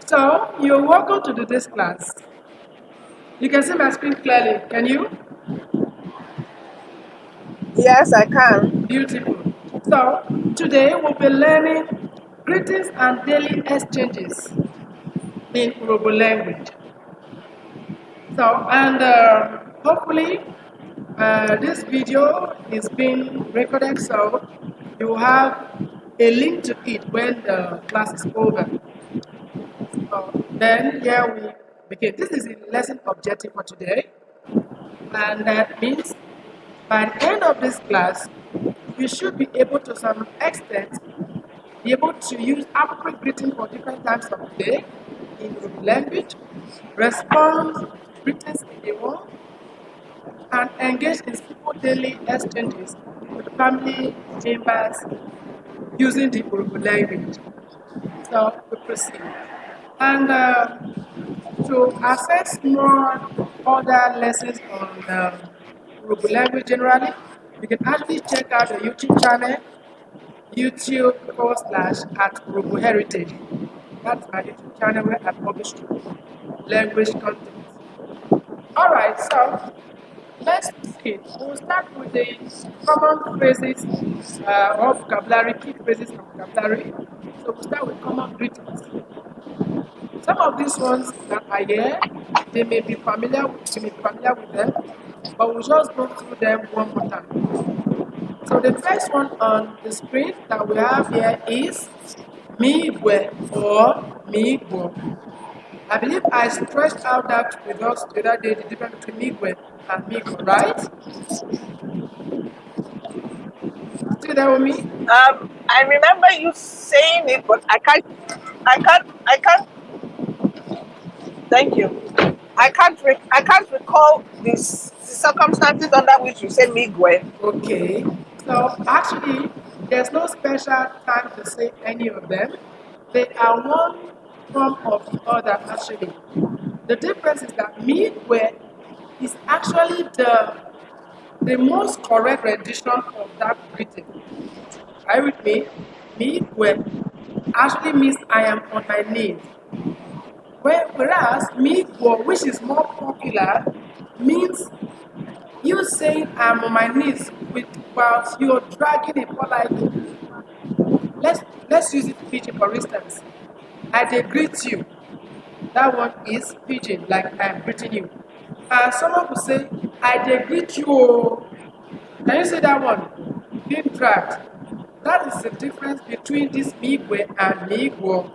So, you're welcome to this class. You can see my screen clearly. Can you? Yes, I can. Beautiful. So, today we'll be learning greetings and daily exchanges in Urhobo language. So, and hopefully, this video is being recorded, so you have a link to it when the class is over. So, then here we begin. This is the lesson objective for today, and that means by the end of this class, you should be able to some extent be able to use appropriate greeting for different times of the day in your language, respond to greetings in the world, and engage in simple daily exchanges with family members using the Urhobo language. So we proceed. And to access more other lessons on Urhobo language generally, you can actually check out the YouTube channel, YouTube / at Urhobo Heritage. That's my YouTube channel where I publish language content. Alright, so let's proceed. We'll start with the common phrases or vocabulary, key phrases and vocabulary. So we'll start with common greetings. Some of these ones that are here, they may be familiar, you may be familiar with them, but we'll just go through them one more time. So the first one on the screen that we have here is Miguẹ or Miguọ. I believe I stretched out that with us the other day, the difference between Miguẹ and Miguọ, right? Still there with me? I remember you saying it, but I can't. Thank you. I can't recall the circumstances under which you said Miguel. Okay. So actually, there's no special time to say any of them. They are one form of the other actually. The difference is that Miguẹ is actually the most correct rendition of that greeting. Are you with me? Miguẹ actually means I am on my knees. Whereas Miguọ, which is more popular, means you saying I'm on my knees whilst you're dragging it for like let's use it pidgin for instance. I dey greet you. That one is pidgin, like I'm greeting you. And someone will say, I dey greet you. Oh. Can you say that one? Being dragged. That is the difference between this Miguẹ and Miguọ.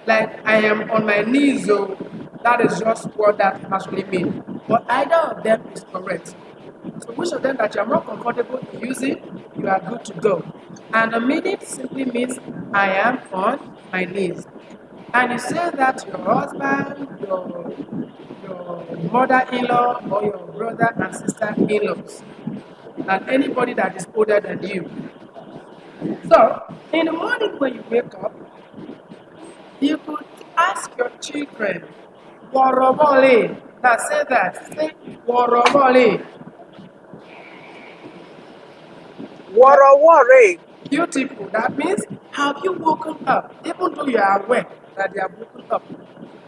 Like I am on my knees, so that is just what that actually means. But either of them is correct. So which of them that you are more comfortable in using, you are good to go. And the meaning simply means I am on my knees. And you say that to your husband, your mother-in-law, or your brother and sister-in-laws, and anybody that is older than you. So, in the morning when you wake up, you could ask your children, rhọvwọre. Now say that. Say rhọvwọre. Wọrọwọre. Beautiful. That means, have you woken up? Even though you are aware that they have woken up,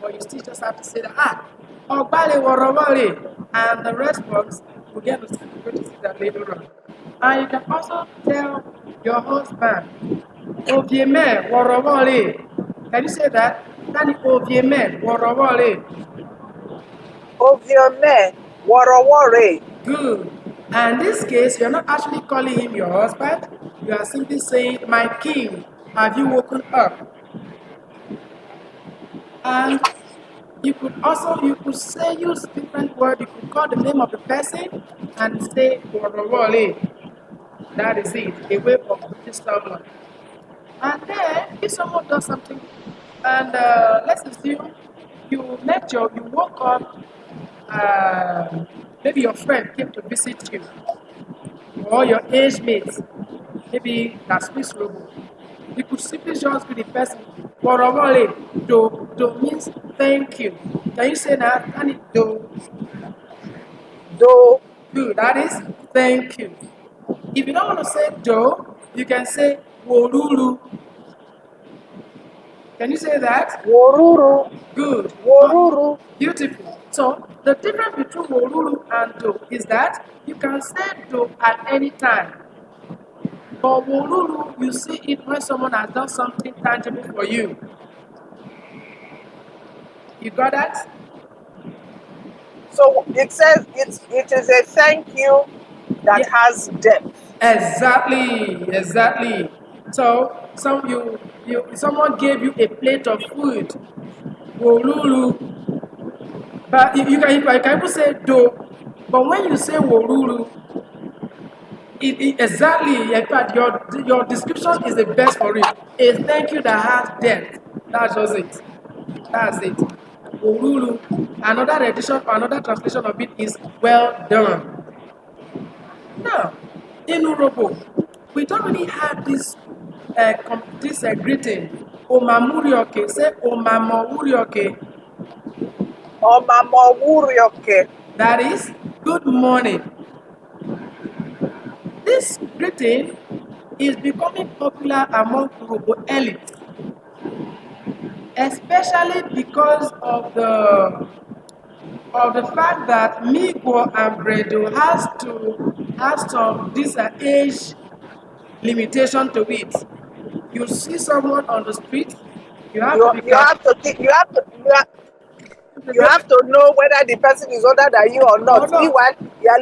but you still just have to say that, ọgbàlè rhọvwọre. And the response, we're going to see that later on. And you can also tell your husband, Ovieme rhọvwọre. Can you say that? Nani Ovieme rhọvwọre. Oviome. Wọrọwọre. Good. And in this case, you're not actually calling him your husband. You are simply saying, my king, have you woken up? And you could say, use different words. You could call the name of the person and say, rhọvwọre. That is it, a way of greeting someone. And then, if someone does something, and let's assume you woke up, maybe your friend came to visit you, or your age mates, maybe that speaks Urhobo. You could simply just be the person. Rhọvwọre, do means thank you. Can you say that? Can it do? Do. Good, that is thank you. If you don't want to say do, you can say ruru. Can you say that? Woruru. Good. Woruru. Beautiful. So the difference between woruru and do is that you can say do at any time. But woruru, you see it when someone has done something tangible for you. You got that? So it says it is a thank you that Yeah. has depth. Exactly. So someone gave you a plate of food. Woruru. But you can even say do. But when you say woruru, exactly. In fact, your description is the best for it. A thank you that has depth. That's just it. That's it. Urulu. Another edition, another translation of it is well done. Now, in Urhobo, we don't really have this greeting. Omamurioke. Say Omamọ urhiọke. Omamọ urhiọke. That is good morning. This greeting is becoming popular among Urhobo elites, especially because of the fact that Miguọ and Bredo has some this age limitation to it. You see someone on the street, you have to be You careful. have to think, you have to know whether the person is older than you or Or not. not. Meanwhile, you are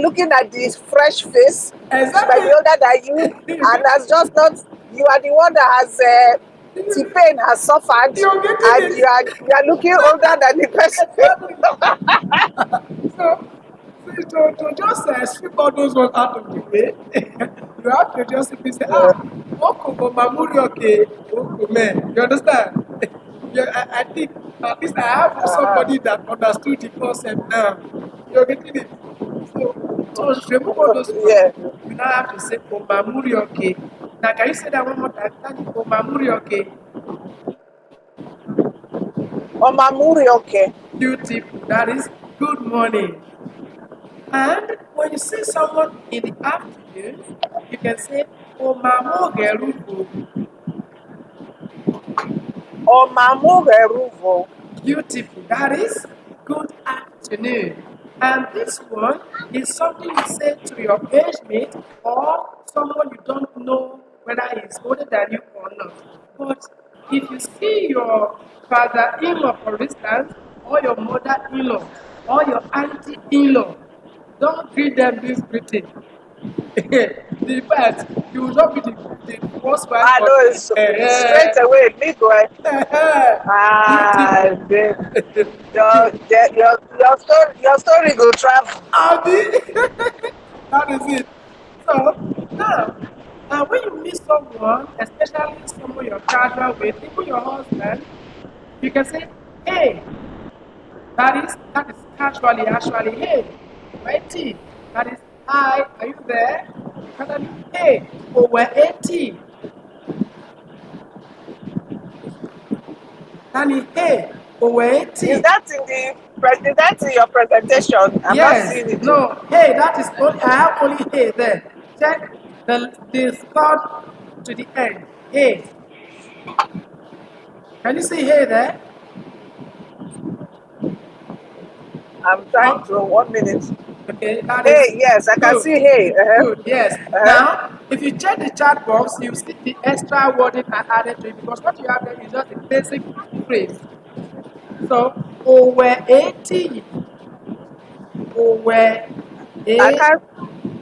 looking at this fresh face. She might be Exactly. older than you and has just not. You are the one that has T-pain has suffered, You're getting and you are looking older than the person. it. So, to just sweep all those ones out of the way, you have to just simply say, Oko Mamurioke, Oko man. You understand? Yeah, I think at least I have somebody that understood the concept now. You're getting it? So remove all those ones. Yeah, You now have to say Omamurioke. Now, can you say that one more time? That is Omamurioke. Omamurioke. Beautiful. That is good morning. And when you see someone in the afternoon, you can say, Omamọ oghẹruvo. Omamọ oghẹruvo. Beautiful. That is good afternoon. And this one is something you say to your age mate or someone you don't know whether he's older than you or not. But if you see your father-in-law, for instance, or your mother-in-law, or your auntie-in-law, don't greet them this greeting. The fact you will not be the first wife I or know it's straight away, Miguẹ. Ah, beautiful. your story go travel. Abi, that is it. So now, when you meet someone, especially someone you're casual with, even your husband, you can say, "Hey," that is casually, actually, "Hey, wait, that is, "Hi, are you there?" Casually, "Hey, oh, we're 80." That is, "Hey, oh, we're Is 80." that in your presentation? I'm not Yes. seeing it. No. Hey, that is only. I have only hey there. Check the third to the end. Hey. Can you see hey there? I'm trying Oh, to 1 minute. okay. That is Hey, yes, I can good. see hey. Good. Yes. Uh-huh. Now, if you check the chat box, you see the extra wording I added to it because what you have there is just a basic phrase. So, over 80. Over I 8. can't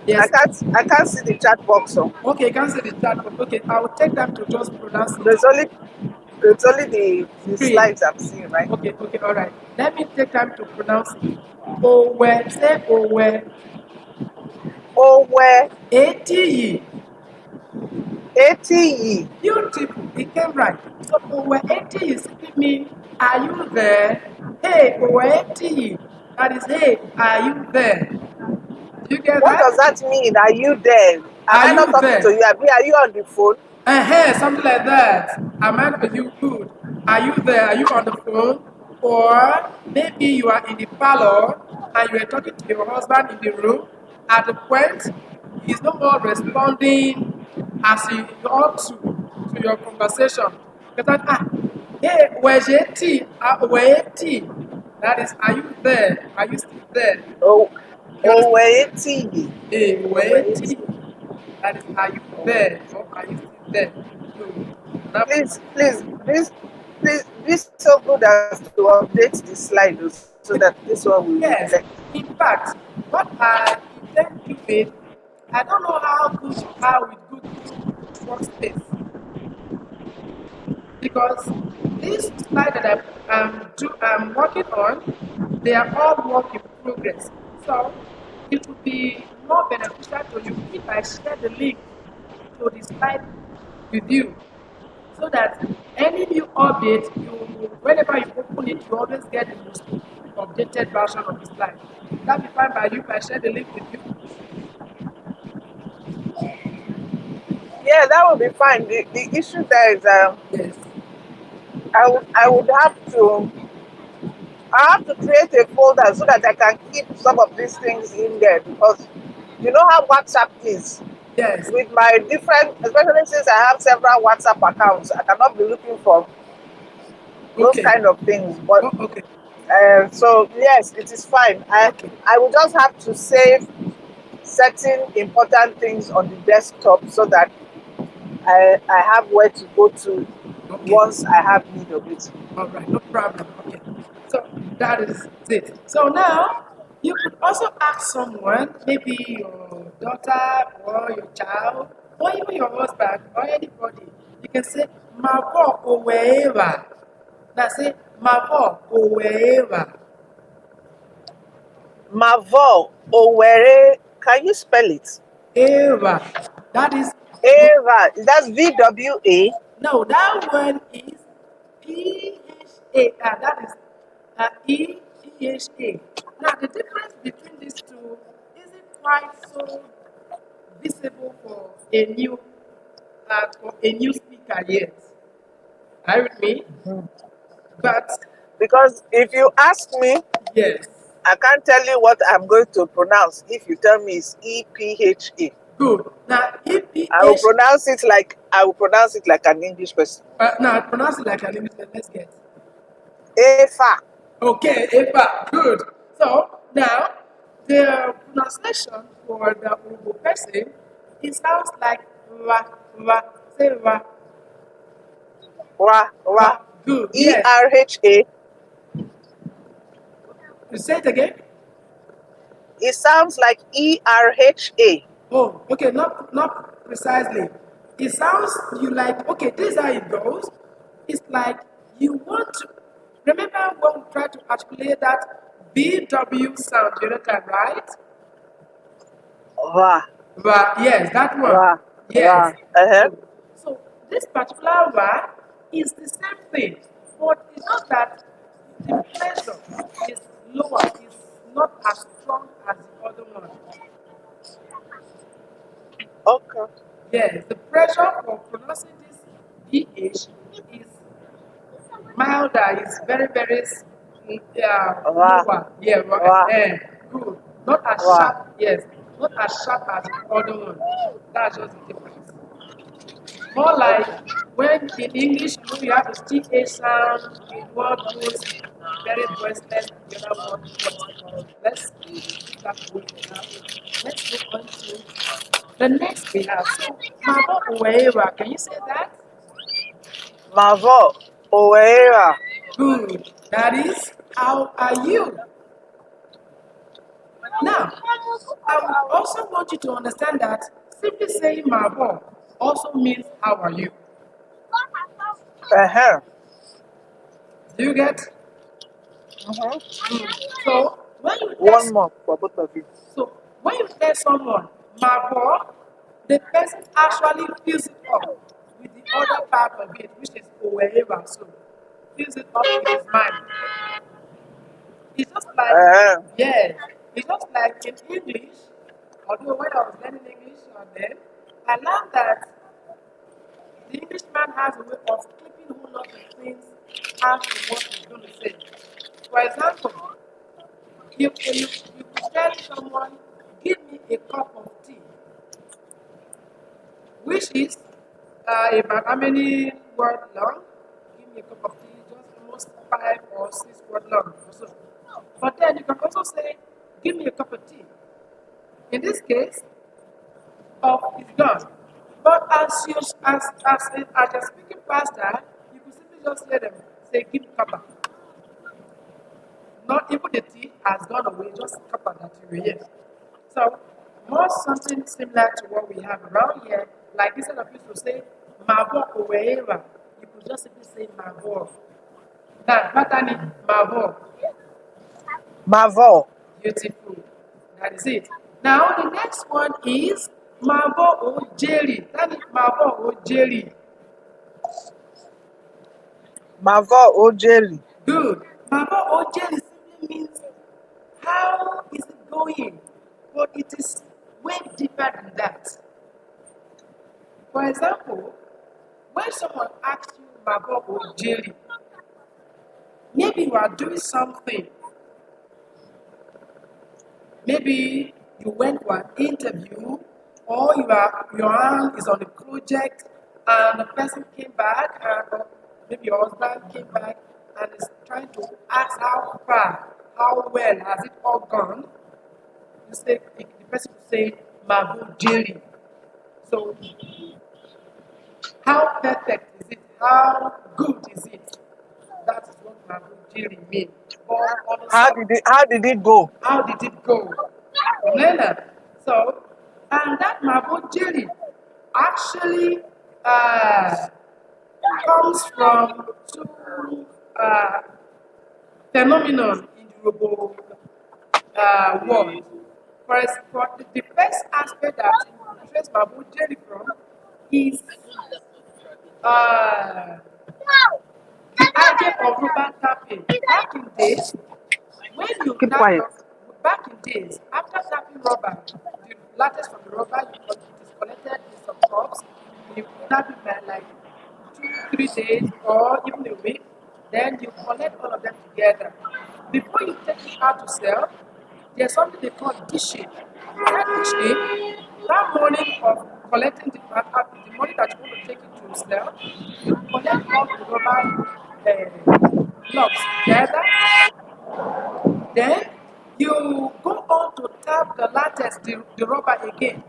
Yes. I can't see the chat box. So Okay, you can see the chat box. Okay, I will take time to just pronounce it. there's only the Screen. slides I'm seeing, right? Okay, all right. Let me take time to pronounce it. Owe, say Owe, Oh, where 80. 80. Beautiful, it came right. So Owe 80 is simply mean, are you there? Hey, Owe 80. That is, hey, are you there? Do you get What does that? that mean? Are you there? Am Are I not you talking to there? you? Are you on the phone? Something like that. Am I for you good? Are you there? Are you on the phone? Or maybe you are in the parlor and you are talking to your husband in the room. At the point, he is no more responding as he ought to your conversation. Because hey, where's your tea? Where tea? That is, are you there? Are you still there? Oh, You understand? oghẹruvo. Hey, where tea? Oghẹruvo. That is, are you there or are you still there? So, that, Please, be so good as to update the slide so that this one will reflect. yes. In fact, what I intend doing, I don't know how good you are with Google Workspace because this slide that I'm working on, they are all work in progress. So it would be more beneficial to you if I share the link to the slide with you so that any new update, you whenever you open it, you always get the most updated version of the slide. That be fine by you if I share the link with you. Yeah, that will be fine. The issue there is Yes. I would have to create a folder so that I can keep some of these things in there because you know how WhatsApp is. Yes. With my different, especially since I have several WhatsApp accounts, I cannot be looking for those Okay. kind of things. But Oh, okay. so yes, it is fine. Okay. I will just have to save certain important things on the desktop so that I have where to go to Okay. once I have need of it. All right. No problem. Okay. So that is it. So now you could also ask someone, maybe your daughter or your child, or even your husband or anybody. You can say, Mavọ oghẹruvo. Now say, Mavọ oghẹruvo. Mavọ oghẹruvo. Can you spell it? Era. That is Eva. That's VWA. no. That one is PHA. That is EPHA. Now the difference between these two isn't quite so visible for a new speaker yet. Are you with me? But Because if you ask me, yes, I can't tell you what I'm going to pronounce if you tell me it's EPHA. good. Now I will pronounce it like an English person. now pronounce it like an English. Let's get. Epha. Okay, epha. Good. So now the pronunciation for the Urhobo person, it sounds like ra ra. Say ra Wa ra. wa. Good. Yes. ERHA. You say it again. It sounds like ERHA. Oh, okay. Not precisely. It sounds you like okay. This is how it goes. It's like you want to remember when we try to articulate that BW sound the other time, right? Wa But yes, that one. wa Yes. wa. Uh-huh. Good. So this particular one is the same thing, but it's just that the pressure is lower. It's not as strong as the other one. Okay. Yes, the pressure for pronouncing this PH is milder, is Wa lower. Yeah, wa good. Not as wa. sharp, yes, not as sharp as the other one. That's just the difference. More like when in English, you have the TH sound, the word goes very voiceless and the other word voiceless. Let's leave that away for now. Let's go on to the next we have. So, Mavọ oghẹruvo, can you say that? Mavọ oghẹruvo. Good. That is, how are you? Now, I would also want you to understand that simply saying Mavọ also means how are you? Uh-huh. Do you get? Mhm. So when you One test, more for both of you. so when you tell someone Mavọ, the person actually fills it up with the other part of it, which is oghẹruvo. So fills it up with his mind. It's just like, Uh-huh. yes, it's just like in English, although when I was learning English then, I learned that the Englishman has a way of keeping a whole lot of things after what he's going to say. For example, you could tell someone, give me a cup of tea, which is about how many words long? me a cup of tea, just almost 5 or 6 word long. Also. But then you can also say, give me a cup of tea. In this case, of is gone. But as you're speaking faster, you could simply just let them say, give me kappa. Not even the tea has gone away, just kappa that you will hear. So, more something similar to what we have around here, like instead of you to say, Mavọ oghẹruvo, you could just simply say Mavọ. Now, Matani, Mavọ. Mavọ. Beautiful. That is it. Now, the next one is Mavọ ojeri. That is Mavọ ojeri. Mavọ ojeri. Good. Mavọ ojeri simply means how is it going? But it is way deeper than that. For example, when someone asks you Mavọ ojeri, maybe you are doing something. Maybe you went for an interview, or your hand is on a project, and the person came back, and maybe your husband came back and is trying to ask how far, how well has it all gone. You say the person will say Mavọ ojeri. So, how perfect is it? How good is it? That is what Mavọ ojeri means. How did it go? How did it go? Lena. So, and that Mavọ ojeri actually comes from two phenomenon in the Urhobo world. For the first aspect that we trace Mavọ ojeri from is uh, the idea of rubber tapping. Back in days, when you Keep tap quiet. your, back in days, after tapping rubber, the lattice from the rubber, it is collected in some cups. You tap it by like 2, 3 days or even a week. Then you collect all of them together. Before you take it out to sell, there's something they call dishing. That dishing, that morning of collecting the money that you want to take it to sell, you collect all the rubber blocks together. Then you go on to tap the latex, the rubber again.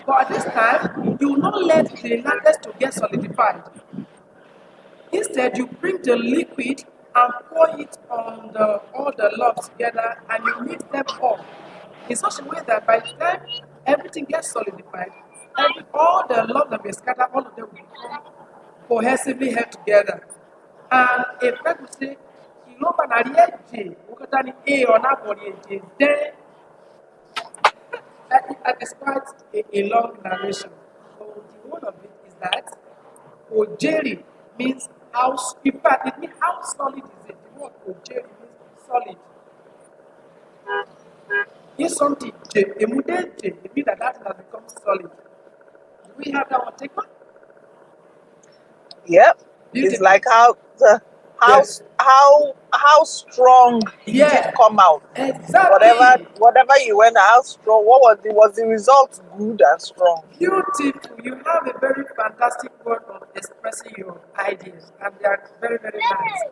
But at this time, you will not let the latex to get solidified. Instead, you bring the liquid and pour it on all the lumps together and you mix them up in such a way that by the time everything gets solidified, all the lumps that were scattered, all of them will become cohesively held together. And a friend will say, "Ìlọ́ba nàrí ẹ̀jẹ̀, òkúta ni ọ̀nà àbọ̀rì ẹ̀jẹ̀ dẹ́." That is quite a long narration. So the whole of it is that ojeri means how, in fact, it means how solid is it? The word ojeri means solid. If something, it means that that has become solid. Do we have that one taken? Yep. It's Beautiful. like Yes. how strong did Yeah. it come out? Exactly. Whatever you went, how strong? What was the result? Good and strong. Beautiful. You have a very fantastic word of expressing your ideas, and they are very, very nice.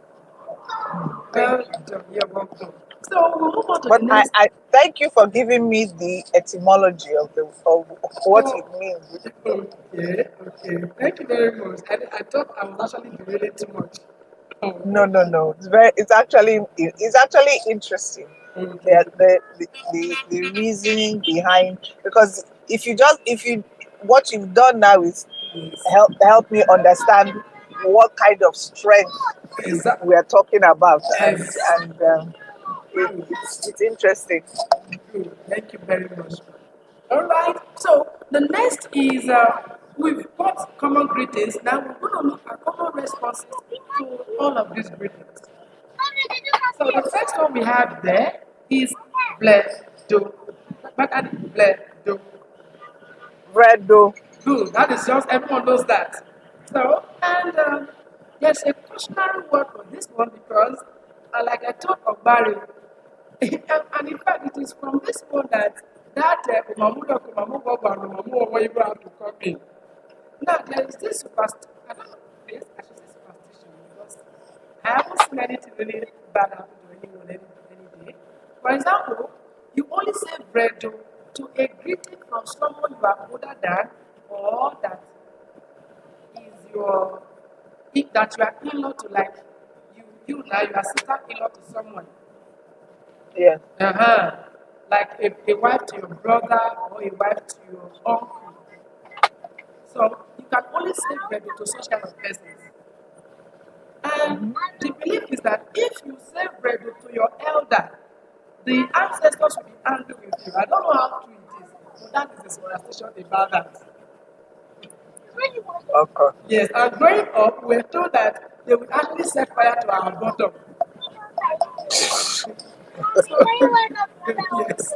Well done. You're welcome. So we'll move on to But the next. I thank you for giving me the etymology of what it means. Okay, okay. Thank you very much. I thought I was actually derailing too much. Oh, No. It's actually interesting. okay. The reasoning behind, because if you what you've done now is Yes. help me understand what kind of strength Exactly. we are talking about, Yes. and it's interesting. Good. Thank you very much. All right. So the next is we've got common greetings. Now we're going to look at common responses to all of these greetings. So the first one we have there is ble do. But ble do. Red though. Good. That is just everyone knows that. So and there's a cautionary word for this one because, like I told Ogbari, and in fact it is from this one that Omamọ even have to come in. Now there is this superstition. I don't know. Yes, I should say superstition because I haven't seen anything really bad happen to anyone any day. For example, you only say bredo to a greeting from someone you are older than or that is your that you are in-law to, like you now you are sister in-law to someone. Yes. Like a wife to your brother or a wife to your uncle. So you can only say bredo to such kind of persons. And the belief is that if you say bredo to your elder, the ancestors will be angry with you. I don't know how true it is, but that is the superstition about that. Okay. Yes, and growing up, we were told that they would actually set fire to our bottom. So, yes.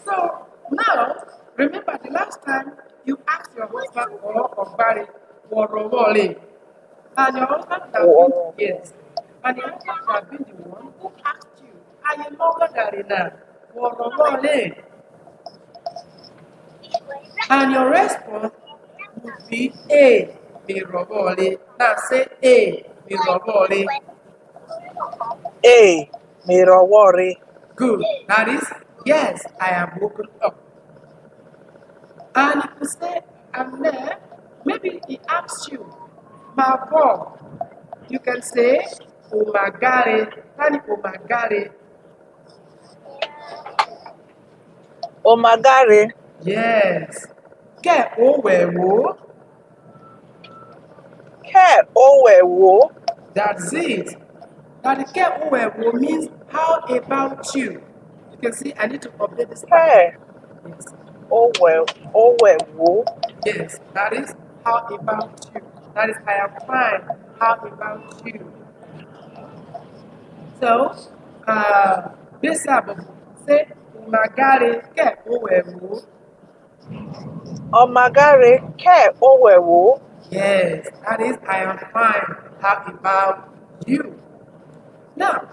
So now, remember the last time you asked your husband or married for rhọvwọre, and your husband would have been Oh, yes, and your husband would have been the one who asked you, "Are you longer than for rhọvwọre?" And your response would be A, mi rhọvwọre. Now say A, mi rhọvwọre. hey, rhọvwọre. Good. That is, yes, I am woken up. And if you say, I'm there, maybe he asks you, Mavọ, you can say, Omagare, Tani Omagare. Omagare. Yes. Ke oghẹruvo. Ke oghẹruvo. That's it. That the ke oghẹruvo means, how about you? You can see, I need to update this part. Ke Yes. oghẹruvo. Yes, that is, how about you? That is, I am fine. How about you? So, this Sabbath, say, Umagare ke oghẹruvo. Omagare. Ke oghẹruvo. Yes, that is, I am fine. How about you? Now,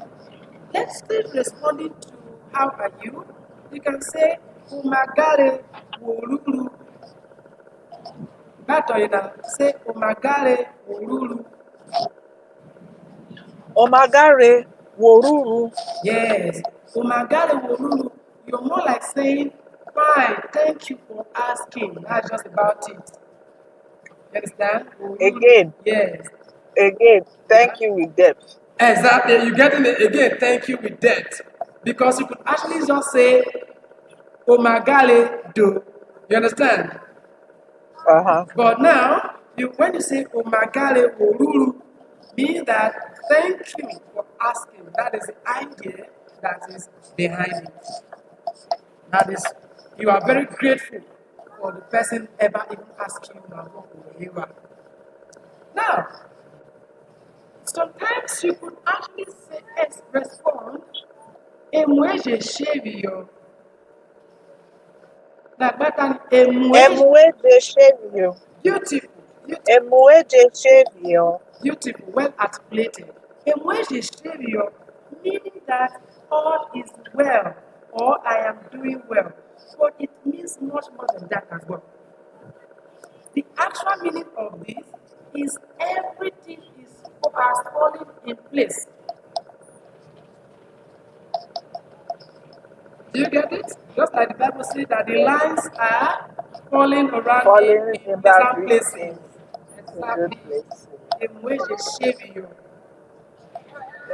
let's still responding to how are you. You can say, Umagare ruru. That or you know, say, Umagare ruru. Omagare ruru. Yes, Umagare ruru. You're more like saying, fine, thank you for asking. That's just about it. You understand? Again. Yes. Again. Yeah. Thank you with depth. Exactly. You're getting it again. Thank you with that. Because you could actually just say, Omagale do. You understand? Uh-huh. But now, when you say Omagale ruru, means that thank you for asking. That is the idea that is behind it. That is, you are very grateful for the person ever even asking you Mavọ or. Now, sometimes you could actually say, respond, Emweje shevio. Like that, Emweje. Emueje shevio. Beautiful, beautiful, Emueje shevio. beautiful, well articulated. Emweje shevio, meaning that all is well or I am doing well. But it means much more than that as well. The actual meaning of this is everything has fallen in place. Do you get it? Just like the Bible says that the lines are falling around Falling in in that pleasant places. in good Exactly. place. In which they shave you.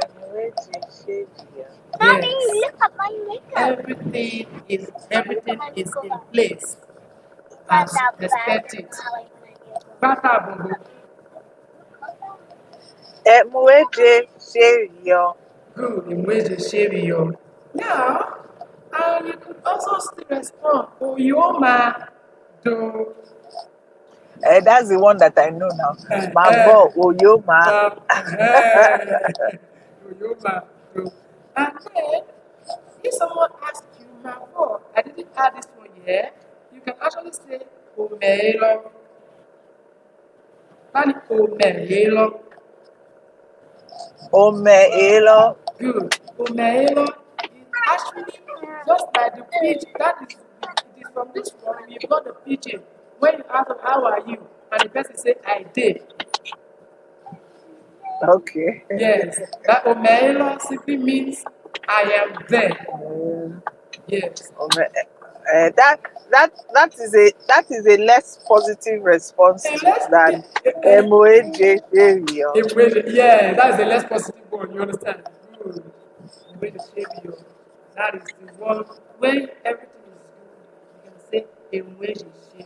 Emueje shevio. Yes. Everything is in place as expected. Bata bobo. Emueje shevio. Good. In which they shave you. Now, and you could also still respond, Oyoma do. That's the one that I know now. Uh, Mavọ oyoma. Oyoma do. And then, if someone asks you, Mavọ, I didn't add this one here, you can actually say, Omeelo. That is Omeelo. Omeelo. Good. Omeelo is actually just by the pitch. It is from this one we got the pitching. When you ask them, how are you? And the person say, I did. Okay. Yes, that omeilo simply means I am there. Yes. That that is a less positive response And let's than emoji. yeah, that's the less positive one. You understand? Good. Way to shape you. That is the one when everything is good. You can say a way to shape you.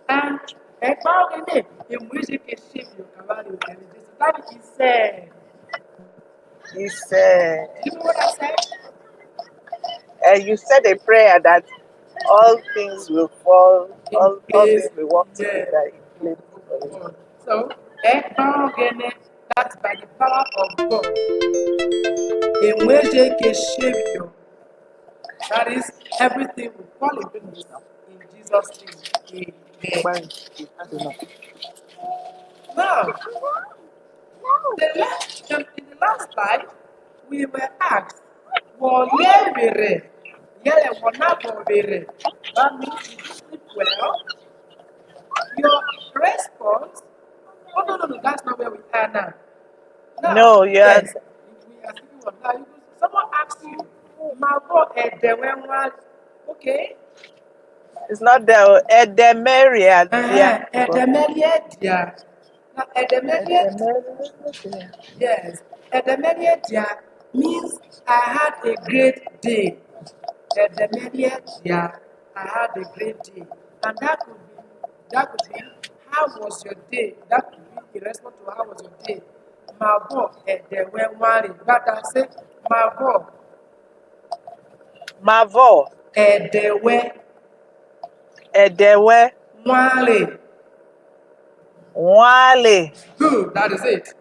And a power in it, a way to shape your cavalry. That is said. It's You know what I said? you said a prayer that all things will fall, In all place, things will work yeah. together in place for you. So, a power in it, that's by the power of God. A way to shape you. That is everything will fall in place in Jesus' name. Amen. Fine. That's enough. Now, in the last slide, we were asked, "Woghẹruvo, yele wonabobere." That means did you sleep well? Your response, oh no, that's not where we are now. Now, No, yeah, yes, we are speaking of now. Someone asks you, Mavọ edewenwa, okay? it's not the Edemeria there. Edemeria dia. Now, Edemeria, yes, Edemeria dia means I had a great day. Edemeria dia, I had a great day. And that could be, how was your day? That could be a response to how was your day. Mavọ edewenwari. But I say, Mavọ Mavọ, edewenwari. Edewe, Wale. Good, that is it.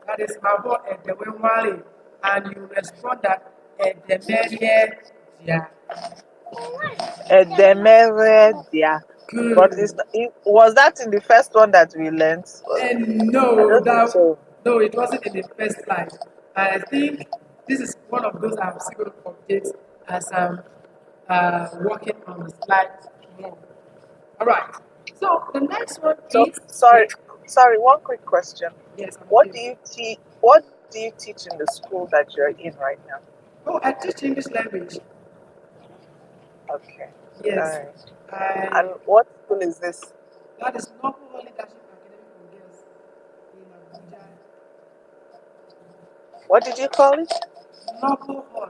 That is Mavọ edewenwari. And you respond that edemeria dia. Edemeria. But Good. was that in the first one that we learned? And I no, don't think so. no, it wasn't in the first slide. I think this is one of those I'm still going to update as I'm working on the slides more. All right. So the next one So is sorry, yes, sorry. One quick question. yes, I'm What here. do you teach? What do you teach in the school that you're in right now? Oh, I teach English language. Okay. All Yes, right. I And what school is this? that is Noble Leadership Academy for Girls in Abuja. What did you call it? Noble Hall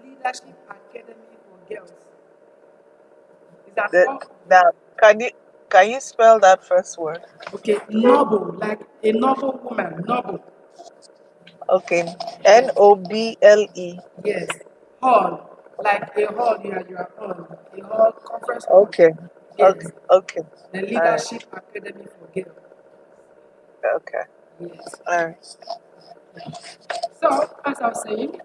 Leadership Academy for Girls. Is that The, all? now, can you spell that first word? Okay, noble, like a noble woman, noble. Okay. Yes, Noble. yes. Hall, like a hall you are on, a hall, conference hall. Okay. Okay. Yes, Okay. the All right. Leadership Academy for Girls. Okay. Yes. All right. So, as I was saying,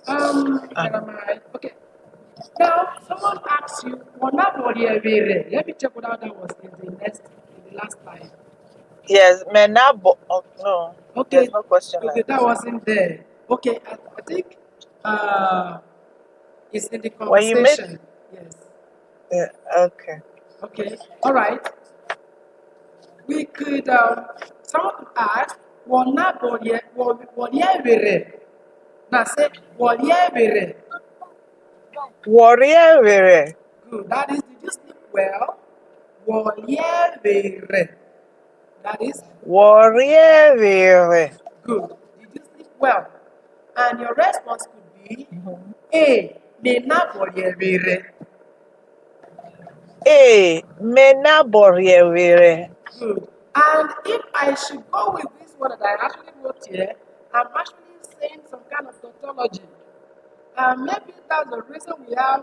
Uh, where am I? Okay. Now, someone asks you, let me check what that was in the last slide. yes. Menabo. Oh, no. Okay, There's no question okay, like that that. wasn't there. Okay, I think uh, it's in the When you make. conversation. Yes. Yeah, okay. Okay. All right. We could. Someone could ask, "Wona woghẹruvo." Now say woghẹruvo. Warrior. Good. That is. Did you sleep well? Woghẹruvo. That is Warrior. good. Did you sleep well? And your response could be A. Nena woghẹruvo. Mena Warrior. Good. And if I should go with this one that I actually wrote here, I'm actually saying some kind of tautology. Maybe that's the reason we have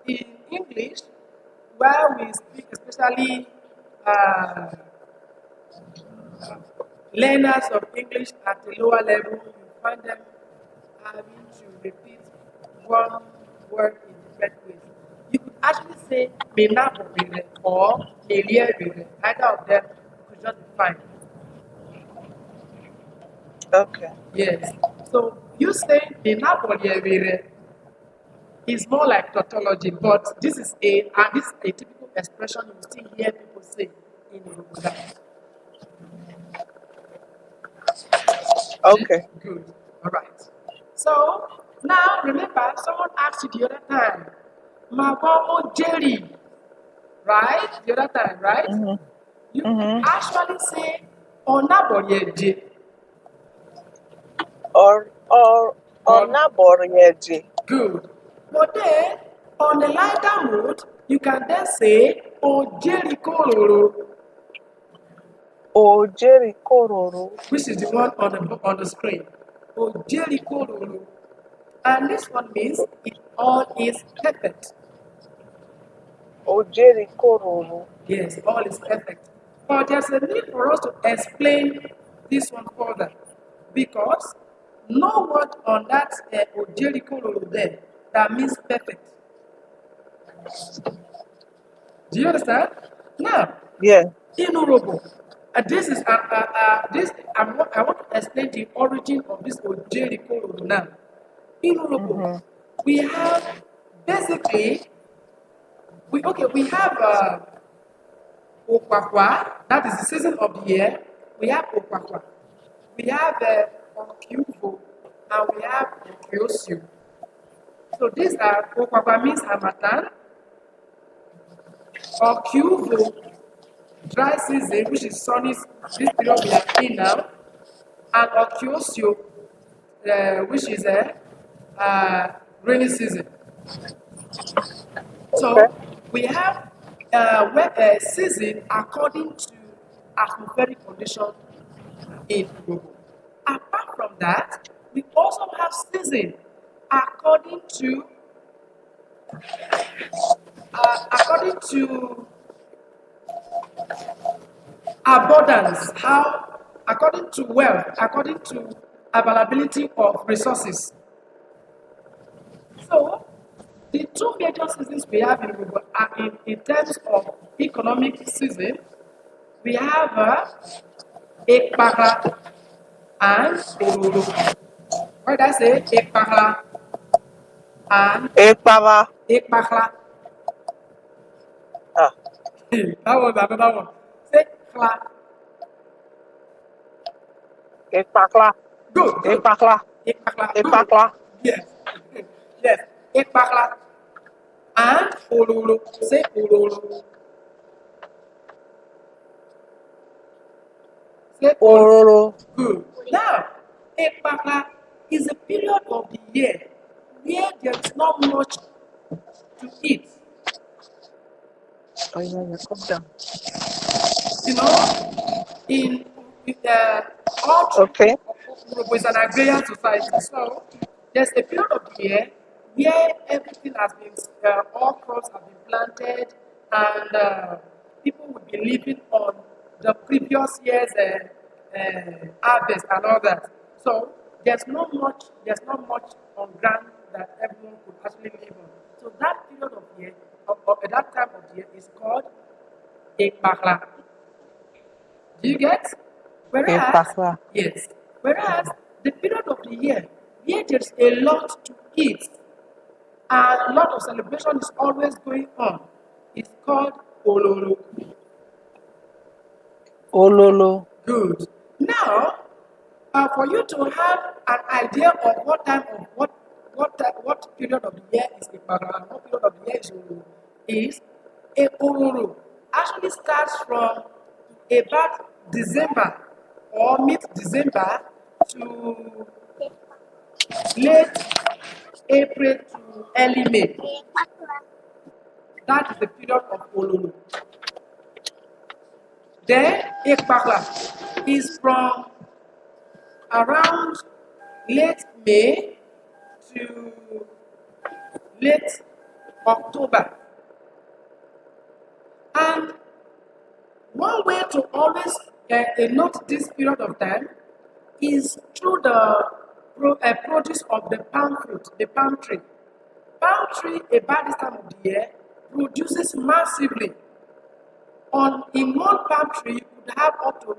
in English, where we speak, especially uh, learners of English at a lower level, you find them having to repeat one word in different ways. You could actually say menabobere or melierbere. Either of them could just be fine. Okay. Yes. So you saying menabobere is more like tautology, but this is a typical expression you still hear people say in Urhobo. Okay. Good. All right. So now remember, someone asked you the other time, Mavọ Jerry, right? The other time, right? Mm-hmm. You could Mm-hmm. actually say Onaboyeje Or or naborieji. good. But then on the lighter mood, you can then say Ojeri Kororo, O Jerry Kororo. which is the one on the screen. Ojeri Kororo. And this one means it all is perfect. O Jerry Kororo. Yes, all is perfect. But there's a need for us to explain this one further because no word on that Ojeri Kororo there that means perfect. Do you understand? Now, Yeah. in Urhobo, this is this I want to explain the origin of this Ojeri Kororo now. In Urhobo, Mm-hmm. we have basically we have Okwakwa, that is the season of the year. We have Okwakwa, we have Okiuvo, and we have Okiosio. So these are Okwakwa means Hamatan, Okiuvo dry season, which is sunny, this period we are in now, and Okiosio, which is a rainy season. Okay. So we have season according to atmospheric condition in Urhobo. Apart from that, we also have season according to abundance, how according to wealth, according to availability of resources. So the two major seasons we have in Urhobo are in terms of economic season. We have Ekpara and Ororo. Why did I say Ekpara and Ekpara. Ekpara? Ah. That was another one. Say Kla. Ekpakla. Good, good. Ekpakla. Ekpakla. Good. Ekpakla. Yes. Yes. Ekpakla and Ororo. Say Ororo. Say Ororo. Ororo. Good. Now, Ekpakla is a period of the year where there is not much to eat. Oh yeah, yeah, come down. You know, in all through Okay. Urhobo is an agrarian society, so there's a period of the year where everything has been, all crops have been planted, and people will be living on the previous year's harvest and all that. So there's not much on ground that everyone could actually live on. So that period of the year, at that time of the year, is called Ekbakla. Do you get? Whereas, Ekpakla. yes, whereas the period of the year where there's a lot to eat and a lot of celebration is always going on is called Ololo. Ololo. Good. Now, for you to have an idea of what time of what period of the year is Ibadan and what period of the year is Oro, is a Ororo actually starts from about December or mid-December to late April to early May. That is the period of Ololo. Then Ekpakla is from around late May to late October. And one way to always note this period of time is through the produce of the palm fruit, the palm tree. Palm tree about this time of the year produces massively. In one palm tree, you could have up to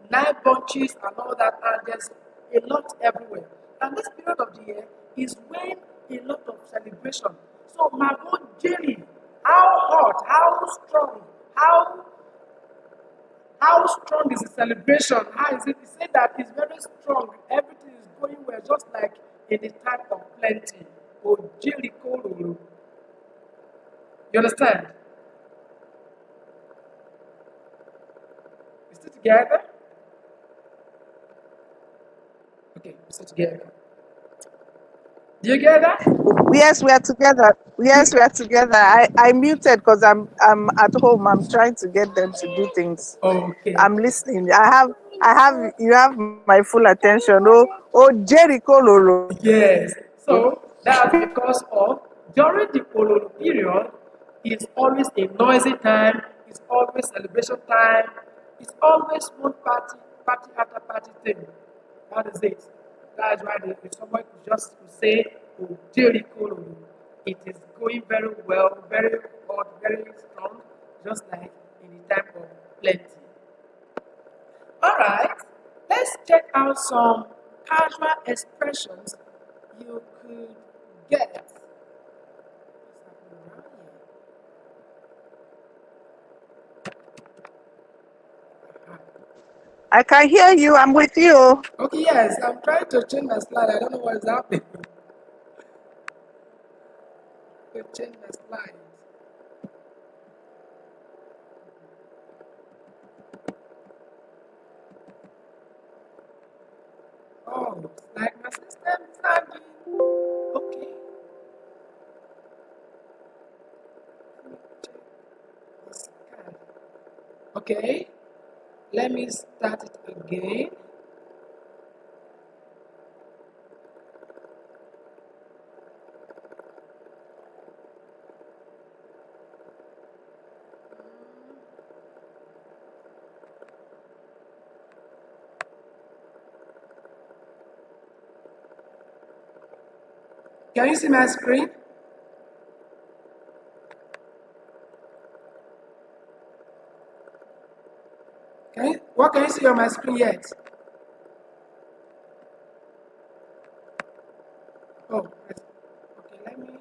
9 bunches and all that, and there's a lot everywhere. And this period of the year is when a lot of celebration. So, Mavọ jelly, how hot, how strong, how strong is the celebration? How is it? He said that it's very strong. Everything just like in the time of plenty. Oghẹruvo. You understand? Is it together? Okay, we still together. Do you get that? Yes, we are together. Yes, we are together. I muted because I'm at home. I'm trying to get them to do things. Okay. I'm listening. You have my full attention. Oh, Jericho Lolo. Yes. So that's because of during the Ololo period, it's always a noisy time, it's always celebration time, it's always one party after party thing. That is it. That's why if someone could just say, oh, Jericho, it is going very well, very hot, very strong, just like in the time of plenty. Alright, let's check out some casual expressions you could get. I can hear you. I'm with you. Okay, yes, I'm trying to change my slide. I don't know what is happening. To change my slide. Oh, looks like my system is not doing. Okay, let me check the scan. Okay, let me start it again. Can you see my screen? What can you see on my screen yet? Oh, yes. Okay, let me